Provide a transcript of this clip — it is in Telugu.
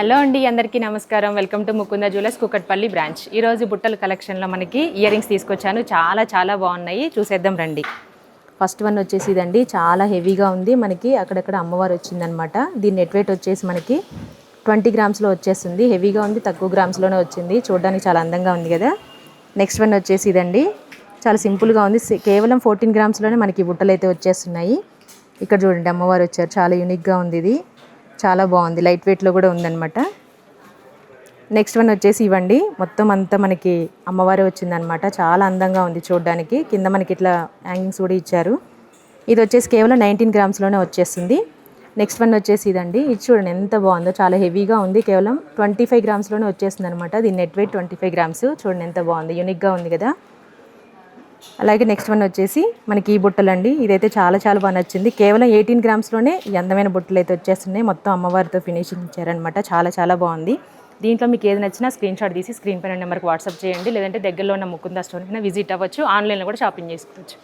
హలో అండి, అందరికీ నమస్కారం. Welcome to Mukunda jewellers Kukatpally branch. ఈరోజు బుట్టల కలెక్షన్లో మనకి ఇయర్ రింగ్స్ తీసుకొచ్చాను. చాలా బాగున్నాయి, చూసేద్దాం రండి. ఫస్ట్ వన్ వచ్చేసి ఇదండి, చాలా హెవీగా ఉంది. మనకి అక్కడక్కడ అమ్మవారు వచ్చిందనమాట. దీని నెట్ వెయిట్ వచ్చేసి మనకి 20 గ్రామ్స్లో వచ్చేస్తుంది. హెవీగా ఉంది, తక్కువ గ్రామ్స్లోనే వచ్చింది. చూడడానికి చాలా అందంగా ఉంది కదా. నెక్స్ట్ వన్ వచ్చేసి ఇదండి, చాలా సింపుల్గా ఉంది. కేవలం 14 గ్రామ్స్లోనే మనకి బుట్టలు అయితే వచ్చేస్తున్నాయి. ఇక్కడ చూడండి, అమ్మవారు వచ్చారు. చాలా యూనిక్గా ఉంది ఇది, చాలా బాగుంది. లైట్ వెయిట్లో కూడా ఉందన్నమాట. నెక్స్ట్ వన్ వచ్చేసి ఇవ్వండి, మొత్తం అంతా మనకి అమ్మవారే వచ్చిందనమాట. చాలా అందంగా ఉంది చూడడానికి. కింద మనకి ఇట్లా హ్యాంగింగ్స్ కూడా ఇచ్చారు. ఇది వచ్చేసి కేవలం 19 గ్రామ్స్లోనే వచ్చేస్తుంది. నెక్స్ట్ వన్ వచ్చేసి ఇదండి, ఇది చూడండి ఎంత బాగుందో. చాలా హెవీగా ఉంది, కేవలం 25 గ్రామ్స్లోనే వచ్చేస్తుంది అనమాట. దీని నెట్ వెయిట్ 25 గ్రామ్స్. చూడండి ఎంత బాగుంది, యూనిక్గా ఉంది కదా. అలాగే నెక్స్ట్ వన్ వచ్చేసి మనకి ఈ బుట్టలండి. ఇదైతే చాలా బాగా నచ్చింది. కేవలం 18 గ్రామ్స్లోనే ఈ అందమైన బుట్టలు అయితే వచ్చేస్తున్నాయి. మొత్తం అమ్మవారితో ఫినిషింగ్ ఇచ్చారనమాట. చాలా బాగుంది. దీంట్లో మీకు ఏది నచ్చినా స్క్రీన్ షాట్ తీసి స్క్రీన్ పైన నెంబర్కి వాట్సాప్ చేయండి. లేదంటే దగ్గరలో ఉన్న ముకుంద స్టోర్కి విజిట్ అవ్వచ్చు. ఆన్లైన్లో కూడా షాపింగ్ చేసుకోవచ్చు.